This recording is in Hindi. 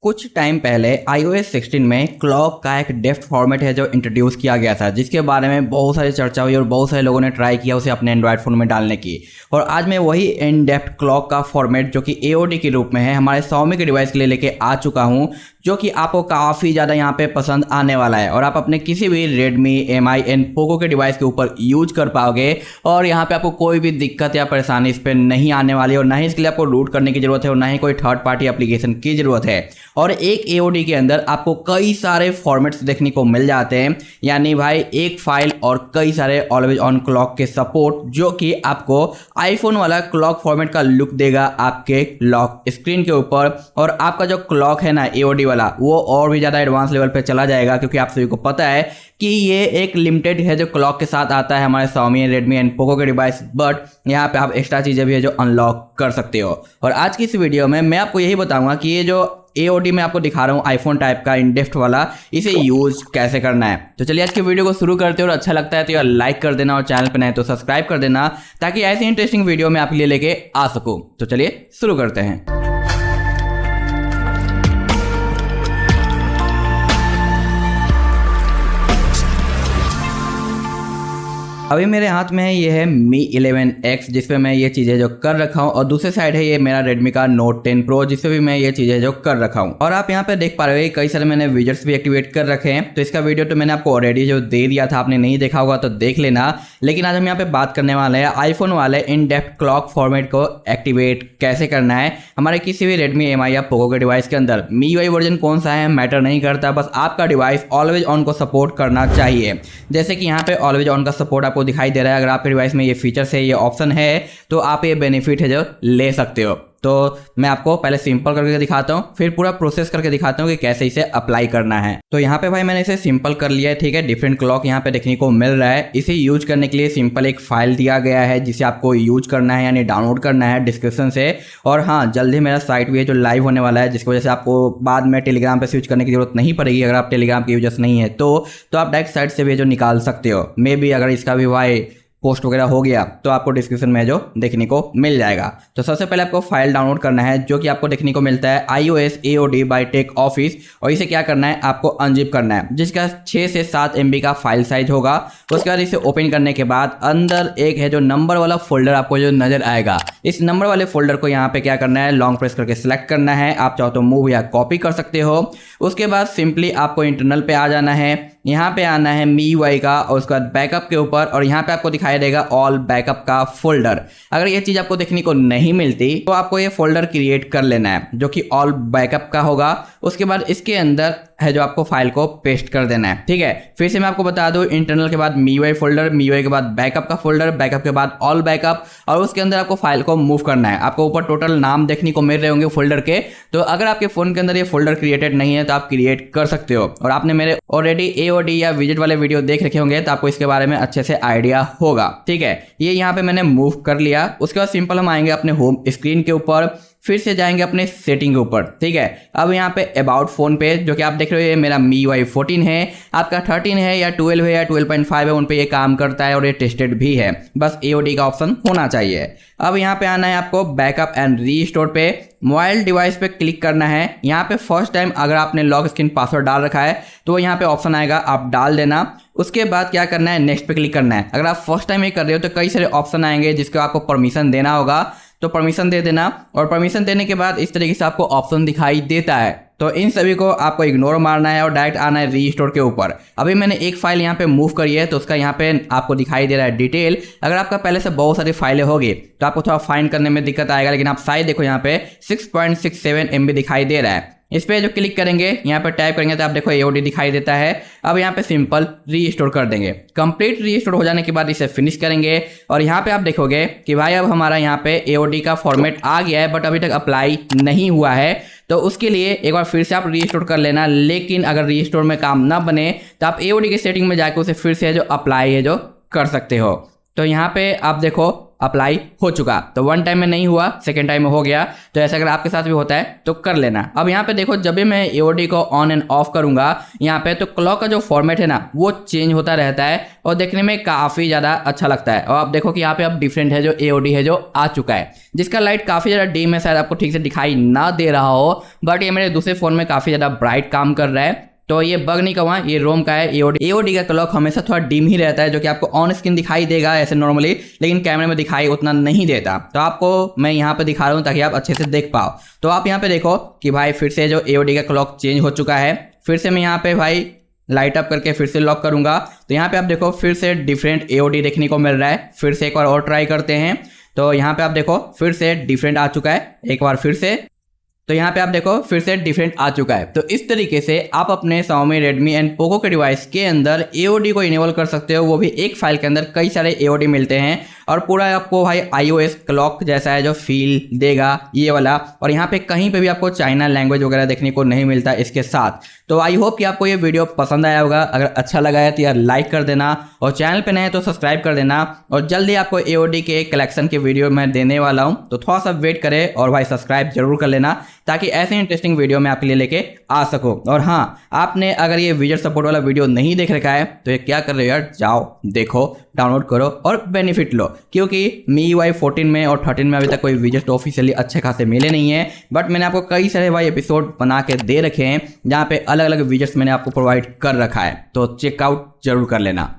कुछ टाइम पहले iOS 16 में क्लॉक का एक डेप्थ फॉर्मेट है जो इंट्रोड्यूस किया गया था, जिसके बारे में बहुत सारी चर्चा हुई और बहुत सारे लोगों ने ट्राई किया उसे अपने एंड्रॉयड फ़ोन में डालने की। और आज मैं वही इन डेप्थ क्लॉक का फॉर्मेट जो कि AOD के रूप में है हमारे Xiaomi के डिवाइस के लिए लेके आ चुका हूँ, जो कि आपको काफ़ी ज़्यादा यहाँ पे पसंद आने वाला है और आप अपने किसी भी Redmi, MI एंड Poco के डिवाइस के ऊपर यूज कर पाओगे। और यहाँ पे आपको कोई भी दिक्कत या परेशानी इस पर नहीं आने वाली और ना ही इसके लिए आपको रूट करने की ज़रूरत है और ना ही कोई थर्ड पार्टी एप्लीकेशन की ज़रूरत है। और एक AOD के अंदर आपको कई सारे फॉर्मेट्स देखने को मिल जाते हैं, यानी भाई एक फाइल और कई सारे ऑलवेज ऑन क्लॉक के सपोर्ट, जो कि आपको आईफोन वाला क्लॉक फॉर्मेट का लुक देगा आपके लॉक स्क्रीन के ऊपर। और आपका जो क्लॉक है ना AOD वाला, वो और भी ज़्यादा एडवांस लेवल पे चला जाएगा, क्योंकि आप सभी को पता है कि ये एक लिमिटेड है जो क्लॉक के साथ आता है हमारे Xiaomi, Redmi एंड Poco के डिवाइस, बट यहाँ पे आप एक्स्ट्रा चीज़ें भी है जो अनलॉक कर सकते हो। और आज की इस वीडियो में मैं आपको यही बताऊंगा कि ये जो AOD में आपको दिखा रहा हूँ आईफोन टाइप का इन डेप्थ वाला, इसे यूज कैसे करना है। तो चलिए आज की वीडियो को शुरू करते हैं और अच्छा लगता है तो यार लाइक कर देना और चैनल पर नए तो सब्सक्राइब कर देना, ताकि ऐसी इंटरेस्टिंग वीडियो मैं आपके लिए लेके आ सकूँ। तो चलिए शुरू करते हैं। अभी मेरे हाथ में है ये है Mi 11X, जिस पे मैं ये चीज़ें जो कर रखा हूँ, और दूसरे साइड है ये मेरा Redmi का Note 10 Pro, जिस पे भी मैं ये चीज़ें जो कर रखा हूँ। और आप यहाँ पे देख पा रहे हो कई सारे मैंने विजेट्स भी एक्टिवेट कर रखे हैं। तो इसका वीडियो तो मैंने आपको ऑलरेडी जो दे दिया था, आपने नहीं देखा होगा तो देख लेना। लेकिन आज हम यहाँ पे बात करने वाले हैं आईफोन वाले इन डेप्थ क्लॉक फॉर्मेट को एक्टिवेट कैसे करना है हमारे किसी भी Redmi, MI या Poco के डिवाइस के अंदर। MIUI वर्जन कौन सा है मैटर नहीं करता, बस आपका डिवाइस ऑलवेज ऑन को सपोर्ट करना चाहिए। जैसे कि यहाँ पे ऑलवेज ऑन का सपोर्ट आपको दिखाई दे रहा है। अगर आपके डिवाइस में ये फीचर्स है, ये ऑप्शन है, तो आप ये बेनिफिट है जो ले सकते हो। तो मैं आपको पहले सिंपल करके दिखाता हूँ, फिर पूरा प्रोसेस करके दिखाता हूँ कि कैसे इसे अप्लाई करना है। तो यहाँ पे भाई मैंने इसे सिंपल कर लिया है, ठीक है। डिफरेंट क्लॉक यहाँ पे देखने को मिल रहा है। इसे यूज करने के लिए सिंपल एक फाइल दिया गया है जिसे आपको यूज करना है, यानी डाउनलोड करना है डिस्क्रिप्शन से। और हाँ, जल्दी मेरा साइट भी है जो लाइव होने वाला है, जिसकी वजह से आपको बाद में टेलीग्राम पे स्विच करने की जरूरत नहीं पड़ेगी। अगर आप टेलीग्राम के यूजर्स नहीं है तो आप डायरेक्ट साइट से भी जो निकाल सकते हो। मे बी अगर इसका भी भाई पोस्ट वगैरह हो गया तो आपको डिस्क्रिप्शन में जो देखने को मिल जाएगा। तो सबसे पहले आपको फाइल डाउनलोड करना है, जो कि आपको देखने को मिलता है iOS AOD by tech office. और इसे क्या करना है, आपको अनजिप करना है, जिसका 6 से 7 MB का फाइल साइज होगा। उसके बाद इसे ओपन करने के बाद अंदर एक है जो नंबर वाला फोल्डर आपको जो नजर आएगा, इस नंबर वाले फोल्डर को यहाँ पे क्या करना है, लॉन्ग प्रेस करके सिलेक्ट करना है। आप चाहो तो मूव या कॉपी कर सकते हो। उसके बाद सिंपली आपको इंटरनल पे आ जाना है, यहाँ पे आना है MIUI का, और उसके बाद बैकअप के ऊपर, और यहाँ पे आपको दिखाई देगा ऑल बैकअप का फोल्डर। अगर ये चीज़ आपको देखने को नहीं मिलती तो आपको ये फोल्डर क्रिएट कर लेना है, जो कि ऑल बैकअप का होगा। उसके बाद इसके अंदर है जो आपको फाइल को पेस्ट कर देना है, ठीक है। फिर से मैं आपको बता दूं, इंटरनल के बाद MIUI फोल्डर, MIUI के बाद बैकअप का फोल्डर, बैकअप के बाद ऑल बैकअप, और उसके अंदर आपको फाइल को मूव करना है। आपको ऊपर टोटल नाम देखने को मिल रहे होंगे फोल्डर के। तो अगर आपके फोन के अंदर ये फोल्डर क्रिएटेड नहीं है तो आप क्रिएट कर सकते हो। और आपने मेरे ऑलरेडी AOD या विजेट वाले वीडियो देख रखे होंगे तो आपको इसके बारे में अच्छे से आइडिया होगा, ठीक है। ये यहाँ पे मैंने मूव कर लिया। उसके बाद सिंपल हम आएंगे अपने होम स्क्रीन के ऊपर, फिर से जाएंगे अपने सेटिंग के ऊपर, ठीक है। अब यहाँ पे अबाउट फोन पे जो कि आप देख रहे हो, ये मेरा MIUI 14 है। आपका 13 है या 12 है या 12.5 है, उन पे ये काम करता है और ये टेस्टेड भी है। बस AOD का ऑप्शन होना चाहिए। अब यहाँ पे आना है आपको बैकअप एंड रीस्टोर पे, मोबाइल डिवाइस पे क्लिक करना है। यहाँ पे फर्स्ट टाइम अगर आपने लॉग स्क्रीन पासवर्ड डाल रखा है तो यहाँ पे ऑप्शन आएगा, आप डाल देना। उसके बाद क्या करना है, नेक्स्ट पे क्लिक करना है। अगर आप फर्स्ट टाइम ये कर रहे हो तो कई सारे ऑप्शन आएंगे जिसको आपको परमिशन देना होगा, तो परमिशन दे देना। और परमिशन देने के बाद इस तरीके से आपको ऑप्शन दिखाई देता है, तो इन सभी को आपको इग्नोर मारना है और डायरेक्ट आना है रीस्टोर के ऊपर। अभी मैंने एक फाइल यहाँ पे मूव करी है, तो उसका यहाँ पे आपको दिखाई दे रहा है डिटेल। अगर आपका पहले से बहुत सारी फाइलें होगी तो आपको थोड़ा फाइंड करने में दिक्कत आएगा, लेकिन आप साइज देखो यहाँ पे 6.67 MB दिखाई दे रहा है। इस पे जो क्लिक करेंगे, यहाँ पे टाइप करेंगे तो आप देखो AOD दिखाई देता है। अब यहाँ पे सिंपल रीस्टोर कर देंगे। कंप्लीट रीस्टोर हो जाने के बाद इसे फिनिश करेंगे, और यहाँ पे आप देखोगे कि भाई अब हमारा यहाँ पे AOD का फॉर्मेट आ गया है, बट अभी तक अप्लाई नहीं हुआ है। तो उसके लिए एक बार फिर से आप रीस्टोर कर लेना। लेकिन अगर रीस्टोर में काम ना बने तो आप AOD की सेटिंग में जाकर उसे फिर से जो अप्लाई है जो कर सकते हो। तो यहाँ पे आप देखो अप्लाई हो चुका। तो 1 टाइम में नहीं हुआ, 2nd टाइम में हो गया। तो ऐसा अगर आपके साथ भी होता है तो कर लेना। अब यहाँ पे देखो जब भी मैं AOD को ऑन एंड ऑफ करूंगा यहाँ पे, तो क्लॉक का जो फॉर्मेट है ना वो चेंज होता रहता है और देखने में काफी ज्यादा अच्छा लगता है। और आप देखो कि यहाँ पे अब डिफरेंट है जो AOD है जो आ चुका है, जिसका लाइट काफी ज्यादा डीम है, शायद आपको ठीक से दिखाई ना दे रहा हो, बट ये मेरे दूसरे फोन में काफी ज्यादा ब्राइट काम कर रहा है। तो ये बग नहीं कहूँगा, ये रोम का है। AOD का क्लॉक हमेशा थोड़ा डिम ही रहता है, जो कि आपको ऑन स्क्रीन दिखाई देगा ऐसे नॉर्मली, लेकिन कैमरे में दिखाई उतना नहीं देता। तो आपको मैं यहाँ पे दिखा रहा हूँ ताकि आप अच्छे से देख पाओ। तो आप यहाँ पे देखो कि भाई फिर से जो AOD का क्लॉक चेंज हो चुका है। फिर से मैं यहाँ पे भाई लाइट अप करके फिर से लॉक करूंगा, तो यहाँ पे आप देखो फिर से डिफरेंट AOD देखने को मिल रहा है। फिर से एक बार और ट्राई करते हैं, तो यहाँ पे आप देखो फिर से डिफरेंट आ चुका है। एक बार फिर से, तो यहाँ पे आप देखो फिर से डिफरेंट आ चुका है। तो इस तरीके से आप अपने Xiaomi, Redmi एंड Poco के डिवाइस के अंदर AOD को इनेबल कर सकते हो, वो भी एक फाइल के अंदर कई सारे AOD मिलते हैं और पूरा आपको भाई iOS क्लॉक जैसा है जो फील देगा ये वाला। और यहाँ पे कहीं पे भी आपको चाइना लैंग्वेज वगैरह देखने को नहीं मिलता इसके साथ। तो आई होप कि आपको ये वीडियो पसंद आया होगा। अगर अच्छा लगा है तो यार लाइक कर देना और चैनल पे नए हैं तो सब्सक्राइब कर देना। और जल्दी आपको AOD के कलेक्शन के वीडियो मैं देने वाला हूँ, तो थोड़ा सा वेट करें और भाई सब्सक्राइब जरूर कर लेना ताकि ऐसे इंटरेस्टिंग वीडियो मैं आपके लिए लेके आ सकूं। और हाँ, आपने अगर ये विजट सपोर्ट वाला वीडियो नहीं देख रखा है तो ये क्या कर रहे हो यार, जाओ देखो, डाउनलोड करो और बेनिफिट लो, क्योंकि MIUI 14 में और 13 में अभी तक कोई विजट ऑफिशियली अच्छे खासे मिले नहीं है। बट मैंने आपको कई सारे भाई एपिसोड बना के दे रखे हैं जहाँ पे अलग अलग विजट्स मैंने आपको प्रोवाइड कर रखा है, तो चेकआउट जरूर कर लेना।